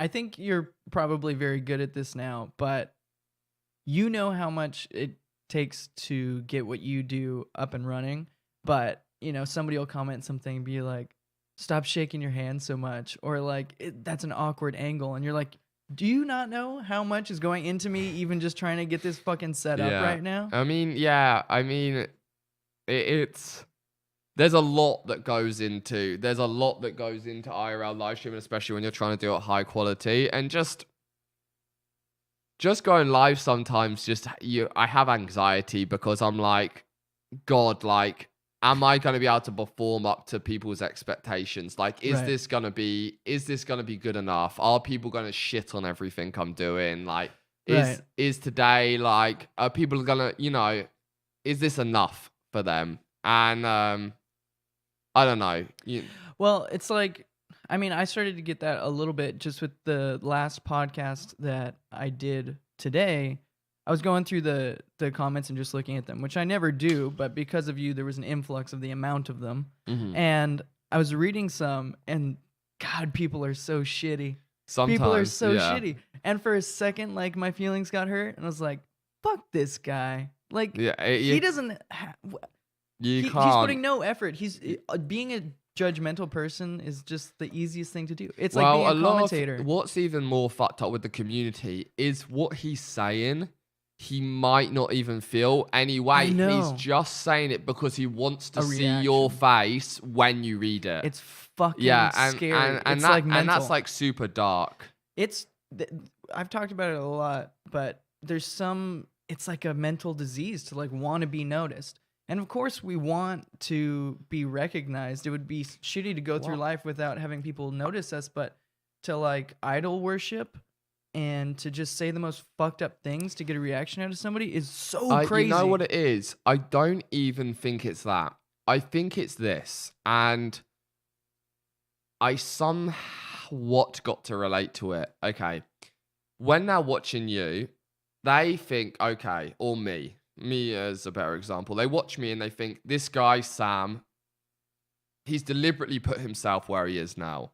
I think you're probably very good at this now, but you know how much it takes to get what you do up and running. But, somebody will comment something and be like, stop shaking your hand so much. Or like, that's an awkward angle. And you're like, do you not know how much is going into me even just trying to get this fucking set up right now? I mean, it's there's a lot that goes into IRL live streaming, especially when you're trying to do it high quality. And just going live sometimes, I have anxiety because I'm like, God, like, am I going to be able to perform up to people's expectations? Like, is this going to be good enough? Are people going to shit on everything I'm doing? Like, is today, like, are people going to, is this enough for them? And I don't know. Well, it's like, I mean, I started to get that a little bit just with the last podcast that I did today. I was going through the comments and just looking at them, which I never do, but because of you, there was an influx of the amount of them. Mm-hmm. And I was reading some, and God, people are so shitty. Sometimes, people are so shitty. And for a second, like, my feelings got hurt, and I was like, fuck this guy. Like, he doesn't... He's putting no effort. He's being a judgmental person is just the easiest thing to do. It's like being a commentator. What's even more fucked up with the community is what he's saying. He might not even feel anyway. He's just saying it because he wants to see your face when you read it. It's fucking scary. And that's like super dark. I've talked about it a lot, but it's like a mental disease to like want to be noticed. And of course we want to be recognized. It would be shitty to go through life without having people notice us, but to like idol worship and to just say the most fucked up things to get a reaction out of somebody is so crazy. You know what it is? I don't even think it's that. I think it's this. And I somewhat got to relate to it. Okay. When they're watching you, they think, okay, or me as a better example, they watch me and they think, this guy, Sam, he's deliberately put himself where he is now.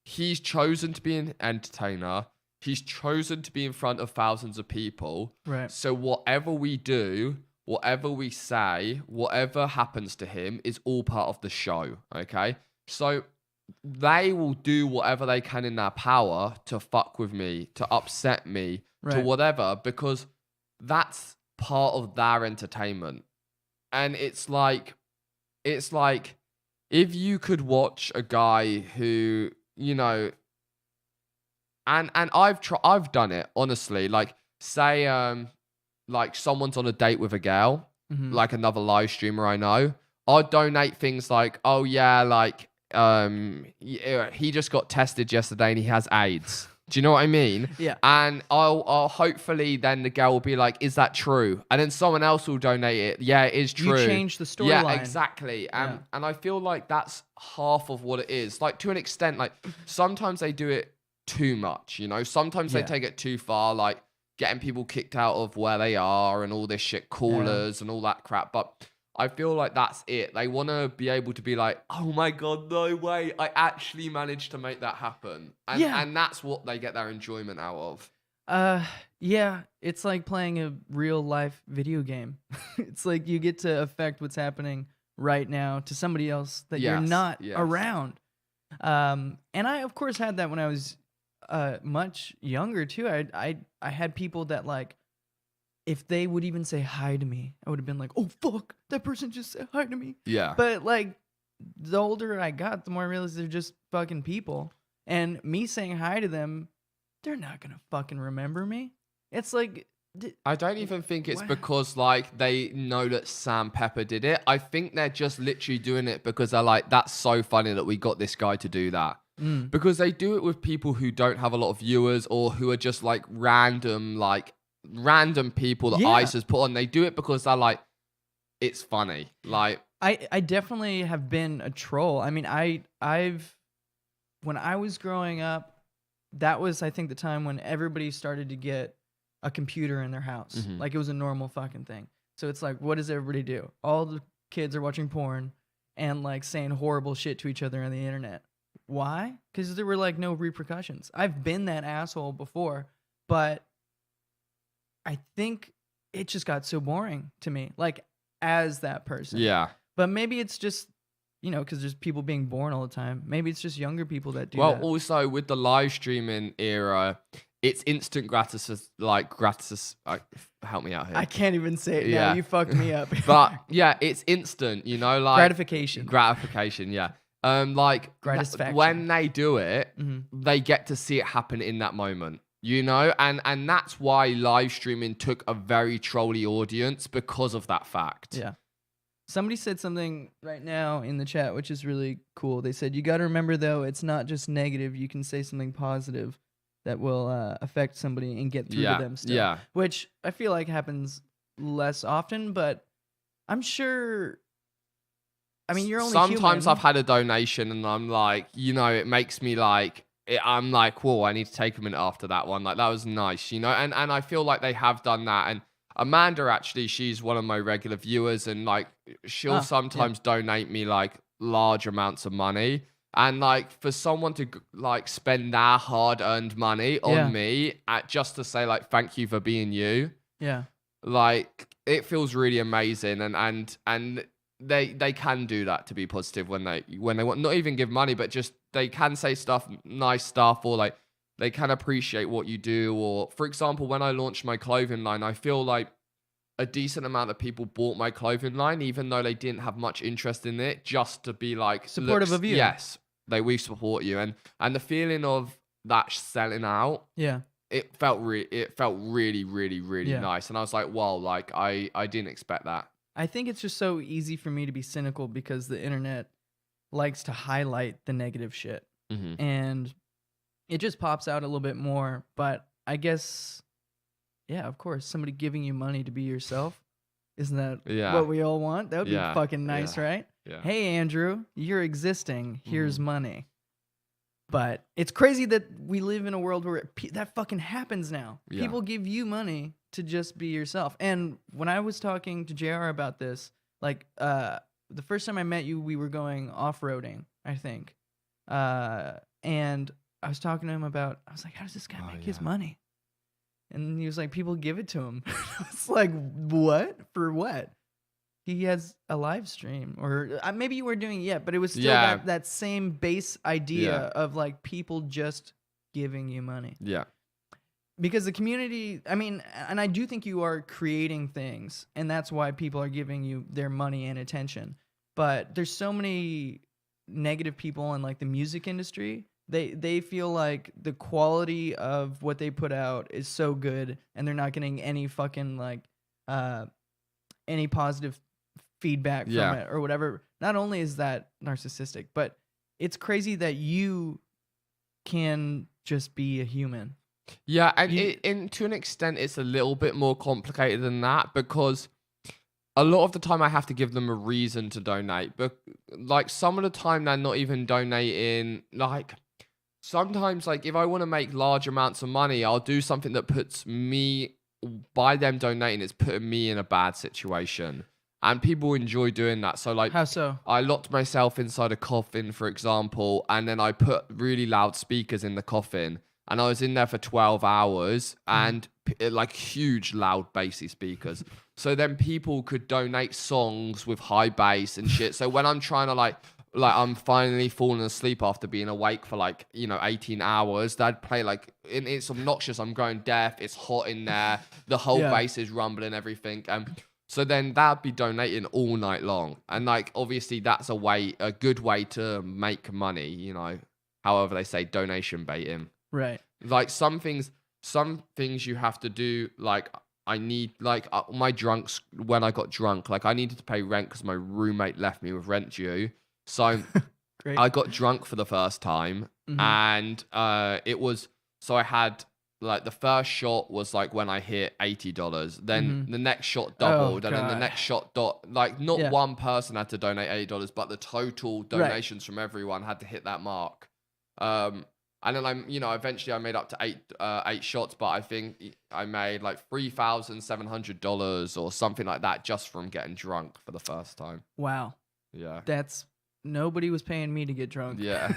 He's chosen to be an entertainer. He's chosen to be in front of thousands of people. Right. So whatever we do, whatever we say, whatever happens to him is all part of the show, okay? So they will do whatever they can in their power to fuck with me, to upset me, to whatever, because that's part of their entertainment. And it's like if you could watch a guy who, and I've done it, honestly. Like, say, like someone's on a date with a girl, like another live streamer I know. I'll donate things like, oh yeah, like, he just got tested yesterday and he has AIDS. Do you know what I mean? Yeah. And I'll hopefully then the girl will be like, is that true? And then someone else will donate it. Yeah, it is true. You change the storyline. Yeah, exactly. And I feel like that's half of what it is. Like, to an extent, like sometimes they do it too much, Sometimes they take it too far, like getting people kicked out of where they are and all this shit, callers and all that crap. But I feel like that's it. They want to be able to be like, oh my God, no way. I actually managed to make that happen. And that's what they get their enjoyment out of. Yeah, it's like playing a real life video game. It's like you get to affect what's happening right now to somebody else that you're not around. And I, of course, had that when I was much younger too. I had people that, like, if they would even say hi to me, I would have been like, oh fuck, that person just said hi to me. Yeah. But like, the older I got, the more I realized they're just fucking people. And me saying hi to them, they're not gonna fucking remember me. It's like, I don't even think it's because like they know that Sam Pepper did it. I think they're just literally doing it because they're like, that's so funny that we got this guy to do that. Because they do it with people who don't have a lot of viewers or who are just like random people that ICE has put on. They do it because they're like, it's funny. Like, I definitely have been a troll. I mean, when I was growing up, that was, I think, the time when everybody started to get a computer in their house. Like, it was a normal fucking thing. So it's like, what does everybody do? All the kids are watching porn and like saying horrible shit to each other on the internet. why? Because there were like no repercussions. I've been that asshole before, but I think it just got so boring to me, like as that person. Yeah. But maybe it's just, because there's people being born all the time. Maybe it's just younger people that do well, that. also with the live streaming era, it's instant gratis, help me out here. I can't even say it now. You fucked me up. But yeah, it's instant, like gratification, yeah. Gratisfaction. When they do it, they get to see it happen in that moment, and that's why live streaming took a very trolly audience because of that fact. Yeah. Somebody said something right now in the chat, which is really cool. They said, you got to remember, though, it's not just negative. You can say something positive that will affect somebody and get through to them still. Yeah. Which I feel like happens less often, but I'm sure... I mean, you're only Sometimes human. I've had a donation and I'm like, it makes me like... I'm like, whoa, I need to take a minute after that one. Like, that was nice, and I feel like they have done that. And Amanda, actually, she's one of my regular viewers, and like, she'll sometimes donate me like large amounts of money. And like, for someone to like spend their hard-earned money on me just to say like, thank you for being you. Yeah. Like, it feels really amazing. And they can do that to be positive when they want, not even give money, but just they can say nice stuff, or like they can appreciate what you do. Or for example, when I launched my clothing line, I feel like a decent amount of people bought my clothing line, even though they didn't have much interest in it, just to be like supportive of you. Yes, we support you, and the feeling of that selling out. Yeah. It felt really, really, really nice, and I was like, wow, like I didn't expect that. I think it's just so easy for me to be cynical because the internet likes to highlight the negative shit. Mm-hmm. And it just pops out a little bit more. But I guess, yeah, of course, somebody giving you money to be yourself. Isn't that what we all want? That would be fucking nice, right? Yeah. Hey, Andrew, you're existing. Here's money. But it's crazy that we live in a world where that fucking happens now. Yeah. People give you money to just be yourself. And when I was talking to JR about this, like the first time I met you, we were going off-roading, I think. And I was talking to him about, I was like, how does this guy make his money? And he was like, people give it to him. I was like, what? For what? He has a live stream, or maybe you weren't doing it yet, but it was still that same base idea of like people just giving you money. Yeah. Because the community, I mean, and I do think you are creating things, and that's why people are giving you their money and attention. But there's so many negative people in like the music industry. They feel like the quality of what they put out is so good, and they're not getting any fucking like any positive feedback from it or whatever. Not only is that narcissistic, but it's crazy that you can just be a human. Yeah, and to an extent, it's a little bit more complicated than that, because a lot of the time I have to give them a reason to donate. But like some of the time they're not even donating. Like sometimes, like if I want to make large amounts of money, I'll do something that puts me, by them donating, it's putting me in a bad situation. And people enjoy doing that. So like, how so? I locked myself inside a coffin, for example, and then I put really loud speakers in the coffin. And I was in there for 12 hours and like huge, loud, bassy speakers. So then people could donate songs with high bass and shit. So when I'm trying to like I'm finally falling asleep after being awake for 18 hours, they'd play like, and it's obnoxious. I'm going deaf. It's hot in there. The whole bass is rumbling, everything. So then that'd be donating all night long. And like, obviously that's a good way to make money, however they say donation baiting. Right. Like some things you have to do. Like I need, my drunks, when I got drunk, like I needed to pay rent because my roommate left me with rent due. So Great. I got drunk for the first time. And so I had, like the first shot was like when I hit $80. Then the next shot doubled, and then the next shot not one person had to donate $80, but the total donations from everyone had to hit that mark. And then eventually I made up to eight shots, but I think I made like $3,700 or something like that just from getting drunk for the first time. Wow. Yeah. Nobody was paying me to get drunk. Yeah.